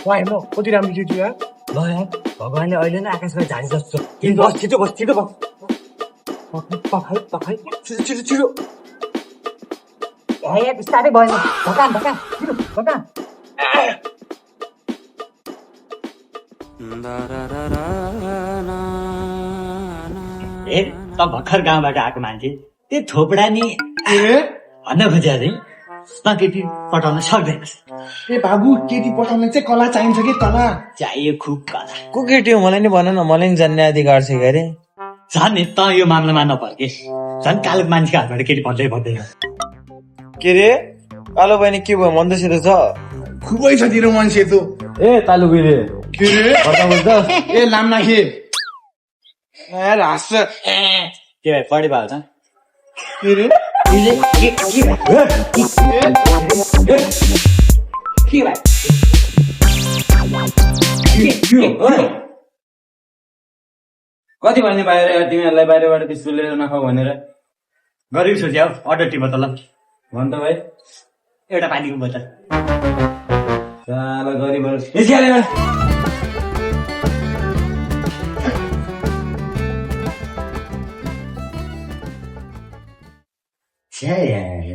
वाह हेर्नु कति राम्रो केटी यार ल यार भगवान्ले अहिले नै आकाशमा झाडी जस्तो बस छिटो बस पखाइ छिटो छिटो छिटो यार बिस्तारै भयो भकान छिटो भकान ए त भर्खर गाउँबाट आएको मान्छे त्यो थोपडा नि भन्न खोजे चाहिँ त केटी पठाउन सक्दैनस् ए बाबु केटी पठाउन चाहिँ कला चाहिन्छ कि कला चाहियो खुब कला को केटी हो मलाई नि भन न मलाई नि जान्ने अधिकार छ के अरे झन् नि त यो मामलामा नपर्के झन् कालो मान्छेको हातबाट केटी भन्दैन के रे कालो बहिनी के भयो मन त सेतो छ खुबै छ तिरो मन सेतो ए तालु बिरे के रे ए लाम्ना खे यार हाँस्छ के भाइ पढे भएको छ के रे कति भन्ने बाहिर तिमीहरूलाई बाहिरबाट बिस्कुट लिएर नखाऊ भनेर गरिब सोच्या हौ अर्डर टिप त ल भन त भाइ एउटा पानीको बोतल साला गरिबहरू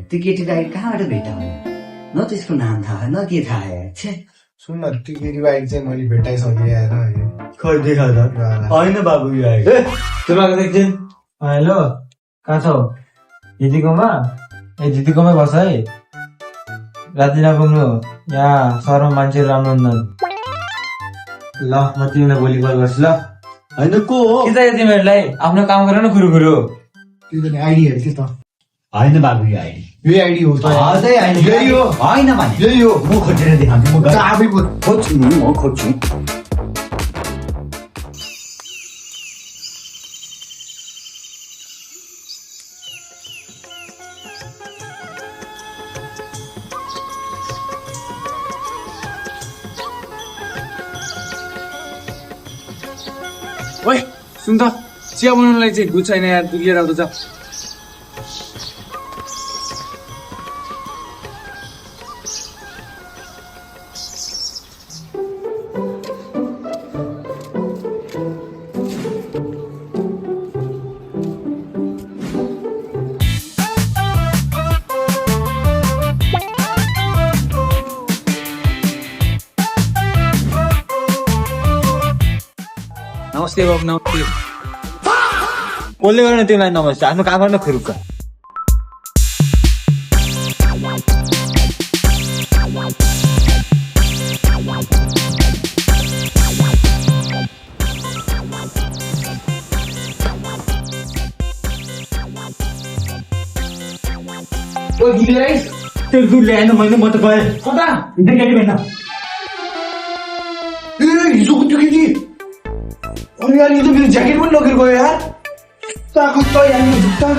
त्यो केटीलाई कहाँबाट भेटाउने न त्यसको नाम थाहा न के थाहा छे सुन न त्यो केटी बाइक चाहिँ मैले भेटाइसकेँ यार खै देखा त होइन बाबु यो आएको तुलाको एकछिन हेलो कहाँ छौ दिदीकोमा ए दिदीकोमै बस है राति नपुग्नु यहाँ सहरमा मान्छेहरू राम्रो हुँदैन ल म तिमीलाई भोलि कल गर्छु ल होइन को हो के चाहियो तिमीहरूलाई आफ्नो काम गर न खुरुखुरु त्यो त आइडियाहरू के त होइन बाबु यो आइडी यही आइडी हो त अझै होइन यही हो होइन भने यही हो म खोजेर देखाउँछु म आफै खोज्छु म खोज्छु ओइ सुन त चिया बनाउनलाई चाहिँ दुध छैन यार दुध लिएर आउँदा छ नमस्ते बाबु नमस्ते कसले गर्न तिमीलाई नमस्ते आफ्नो काम गर्न खुरुक्क त्यो दुध ल्याएन मैले म त गएँ कता केटी भेट्न ए हिजोको त्यो केटी अरे यार यो त मेरो ज्याकेट पनि लगेर गयो यार ताकत त यार यो जुत्ता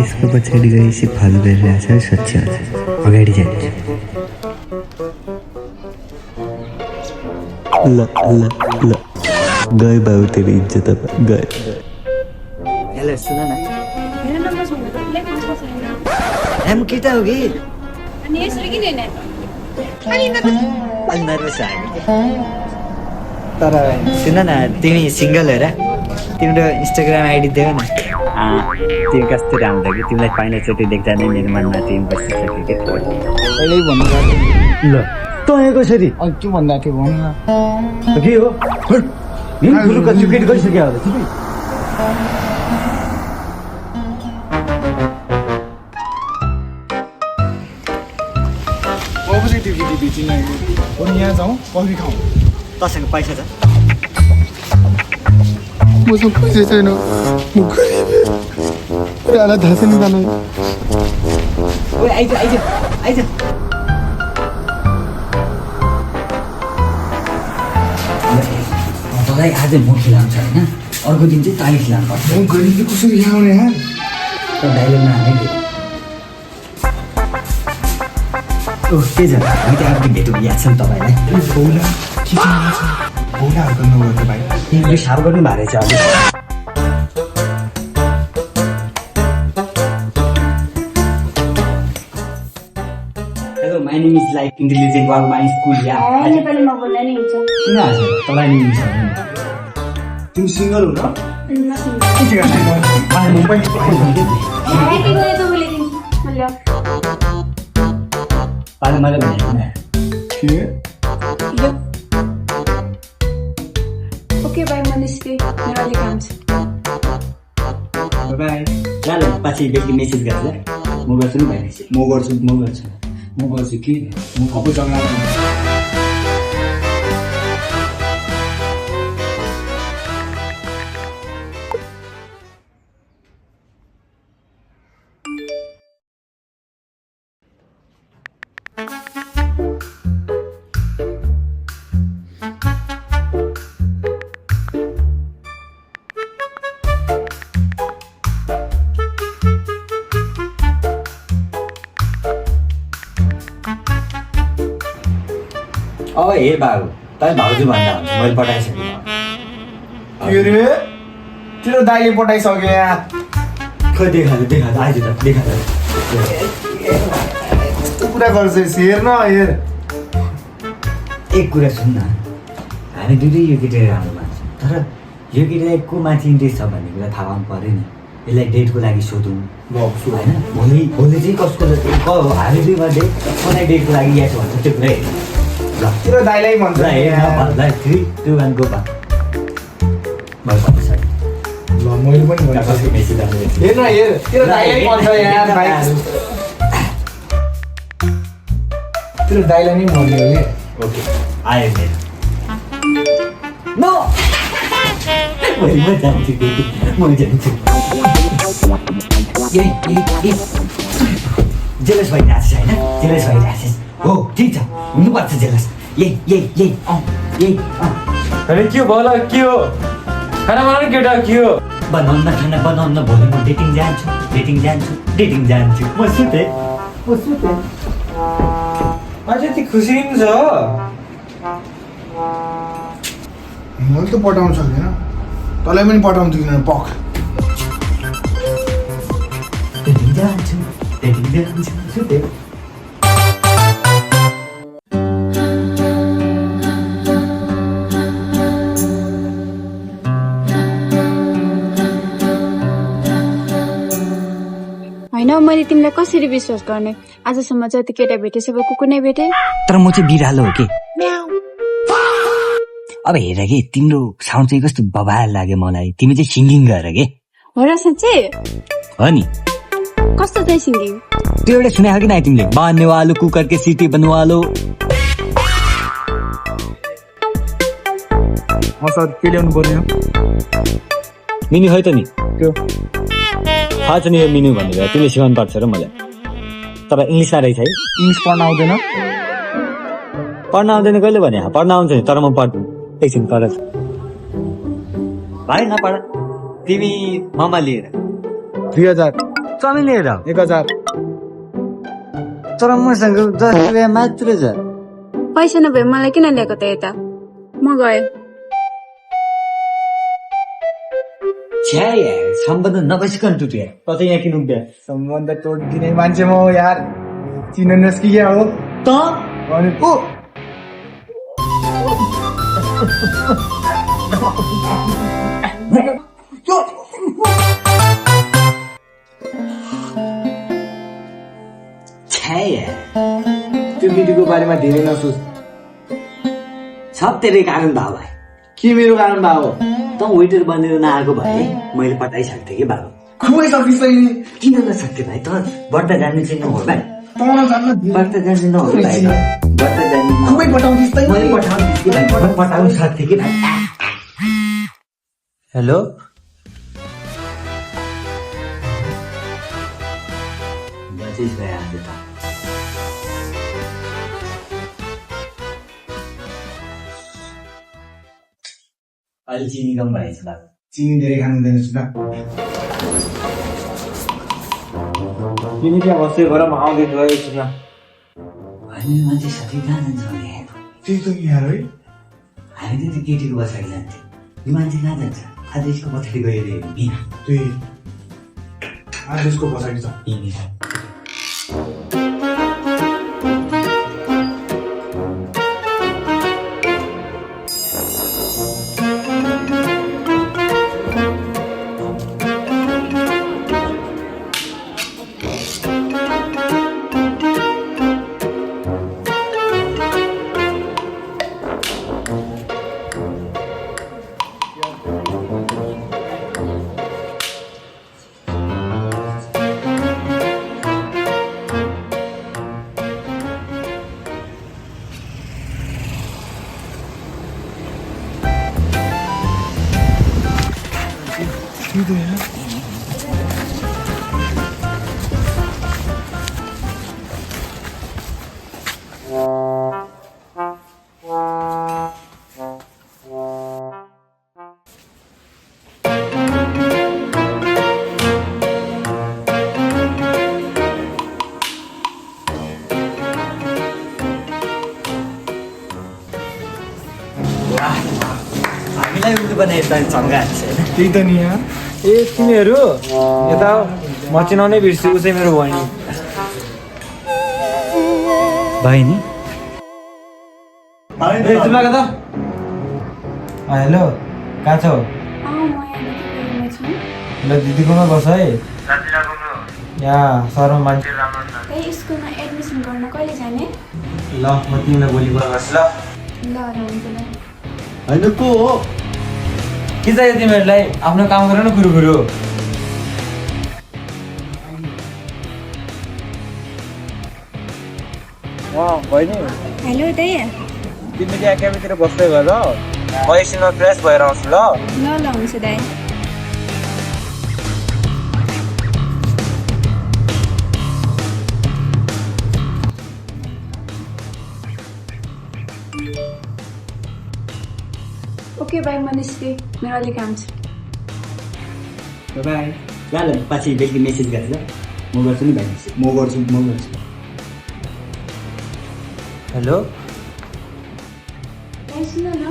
यसको पछाडि गएपछि फल गरिरहेछ स्वच्छ अगाडि जान्छ ल ल ल गए बाबु तेरो इज्जत अब गए हेलो सुन न मेरा नंबर सुन तो ले पास पास है एम केटा हो कि अनि यसरी किन हैन अलि नर्भस लाग्यो तर सुन न तिमी सिङ्गल हो र तिम्रो इन्स्टाग्राम आइडी देऊ न तिमी कस्तो राम्रो कि तिमीलाई पहिलोचोटि देख्दा नै मेरो मनमा तिमी बसिसक्यो कि अहिले भन्नु ल त यहाँ कसरी अनि के भन्दा थियो भन न के हो फुलुका चुकेट गरिसक्यो होला तिमी अब चाहिँ त्यो केटी बेचिन अनि यहाँ जाउँ कफी खाउँ तसँग पैसा छ मसँग पैसा छैन म गरिब कुरालाई थाहा छैन तँलाई ओए आइज आइज आइज तँलाई आज म खिलाउँछु होइन अर्को दिन चाहिँ तैँले खिलाउनु पर्छ म गरी कसरी ल्याउने यार त डाइलग नहाल्ने के छ हामी त आफ्नो भेटौँ याद छ नि तपाईँलाई बौला के बौलाहरू गर्नु भयो त भाइ तिमीले साफ गर्नु भएको रहेछ अलिक hello my name is like intelligent wall my school या नेपालीमा बोल्दा नि हुन्छ किन आज तँलाई नि मिल्छ भने तिमी सिङ्गल हो र पाले मैले भनेको न के ओके बाई म निस्केँ नेपाली काम छ बाई ल पछि बेलुकी मेसेज गर्छ म गर्छु नि भाइ मेसेज म गर्छु कि म अब जग्गा अब हे बाबु तपाईँ भाउजू भन्दा हुन्छ मैले पठाइसकेँ के रे तेरो दाइले पठाइसक्यो यहाँ खै देखा आज त देखा यस्तो कुरा गर्छ हेर न हेर एक कुरा सुन न हामी दुइटै यो केटी राम्रो मान्छौँ तर यो केटीलाई को माथि इन्ट्रेस्ट छ भन्ने कुरा थाहा पाउनु पऱ्यो नि यसलाई डेटको लागि सोधौँ होइन भोलि चाहिँ कसको हामी दुई मध्ये कसलाई डेटको लागि या छ भन्छ त्यो कुरा हेर्नु ल तेरो दाइलाई भन्छ ल हेर्न 3 2 1 गो बात मैले भन्छु ल मैले पनि भन्छु मेसेज आएको हेर न हेर तेरो दाइलाई भन्छ यार भाइ तेरो दाइलाई नै भन्यो कि ओके आयो मेरो नो म जान्छु म जान्छु जेलस भइरहेको छ होइन जेलस भइरहेको छ हो ठिक छ हुनुपर्छ जेलस यही अरे के हो भला के हो खाना बनाउनु केटा के हो बनाउन खाना बनाउन भोलि म डेटिङ जान्छु म सुते अझै त्यो खुसी पनि छ मैले त पठाउनु सक्दिनँ तँलाई पनि पठाउनु दिँदैन पख डेटिङ जान्छु सुते होइन मैले तिमीलाई कसरी विश्वास गर्ने आजसम्म जति केटा भेटे सबै कुकुर नै भेटे तर म चाहिँ बिरालो हो कि अब हेर कि तिम्रो साउन्ड चाहिँ कस्तो बबाल लाग्यो मलाई तिमी चाहिँ सिङ्गिङ गर के हो र साँच्चै हो नि कस्तो चाहिँ सिङ्गिङ त्यो एउटा सुनेको कि न तिमीले बान्ने वालो कुकर के सिटी बनवालो सर के ल्याउनु पर्ने मिनु है त नि त्यो थाहा छ नि यो मिनु भन्ने कुरा तिमीले सिकाउनु पर्छ र मलाई तपाईँ इङ्ग्लिसमा रहेछ है इङ्ग्लिस पढ्न आउँदैन पढ्न आउँदैन कहिले भने पढ्न आउँछ नि तर म पढ्छु एकछिन पढ भाइ नपढ तिमी ममा लिएर 3000 चमी लिएर 1000 तर मसँग 10 रुपियाँ मात्र छ पैसा नभए मलाई किन ल्याएको त यता म गएँ छ्या यार सम्बन्ध नबसिकन टुट्यो कतै यहाँ किन उठ्यो सम्बन्ध तोडिदिने मान्छे म हो यार चिन्नुहोस् कि क्या हो त अनि को छ्या यार त्यो केटीको बारेमा धेरै नसोच सब तेरै कारण भाउ भाइ के मेरो कारण बा हो त वेटर बनेर नआएको भए मैले पठाइसक्थेँ कि बाबु खुबै सकिस् नि किन नसक्थेँ भाइ त बढ्दा जान्ने चाहिँ नहो भाइ तँलाई जान्न बढ्दा जान्ने नहो भाइ बढ्दा जान्ने खुबै पठाउँदिस् त मैले पठाउँथेँ कि भाइ मैले पठाउनु सक्थेँ कि भाइ हेलो बचिस भाइ आज त अहिले चिनी कम भएछ बाबु। चिनी धेरै खानु हुँदैन सुन। तिमी त्यहाँ बस्दै गर म आउँदैछु है एकछिन। होइन मान्छे साथी कहाँ जान्छ भने त्यही त नि यार है। हामी त त्यो केटीको पछाडि जान्थ्यो, यो मान्छे कहाँ जान्छ? आज यसको पछाडि गएर हेर्ने त्यही आज यसको पछाडि छ। हामीलाई उल्टो बनाए त सँगै हान्छ होइन। त्यही त नि यार। ए तिमीहरू यता म चिनाउनै बिर्छु, उसै मेरो बहिनी। बहिनी ए तिमीलाई कता? हेलो कहाँ छौ? ल दिदीकोमा बस है। यहाँ सरमा मान्छे स्कुलमा एडमिसन गर्न कहिले जाने? ल म तिमीलाई भोलि कल गर्छु ल। ल हुन्छ ल। होइन को हो? के चाहियो तिमीहरूलाई? आफ्नो काम गर न कुरुकुरु। बहिनी हेलो दैया। तिमी त्यहाँ क्याफेतिर बस्दै गर, म एकछिनमा फ्रेस भएर आउँछु ल। ल ल हुन्छ दाइ। ओके बाई, म निस्केँ, मेरो अलिक काम छ। बाई ल पछि बेलुकी मेसेज गरेर म गर्छु नि भाइ। म गर्छु। हेलो दाइ सुन न,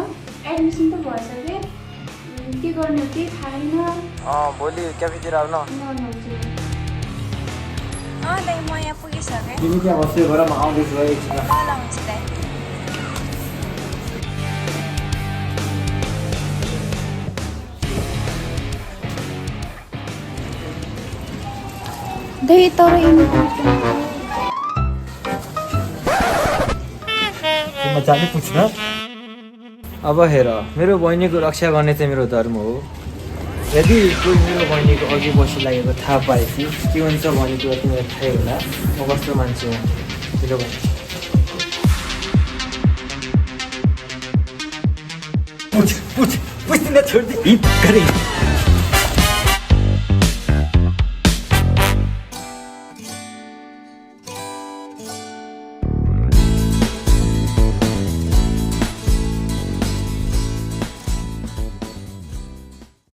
एडमिसन त भएछ के गर्नु केही थाहा छैन। भोलि क्याफेतिर आऊ न। ल हुन्छ। दाइ म यहाँ पुगिसकेँ। तिमी त्यहाँ बस्दै गर, म आउँदैछु है एकछिन। ल हुन्छ दाइ। दाइ तर मजाले पुछ्न। अब हेर, मेरो बहिनीको रक्षा गर्ने चाहिँ मेरो धर्म हो। यदि कोही मेरो बहिनीको अघि बसी लागेको थाहा पाएपछि के हुन्छ भने कुरा तिमीलाई थाहै होला म कस्तो मान्छे हो। मेरो बहिनी पुछ तिमीलाई छोडिदिए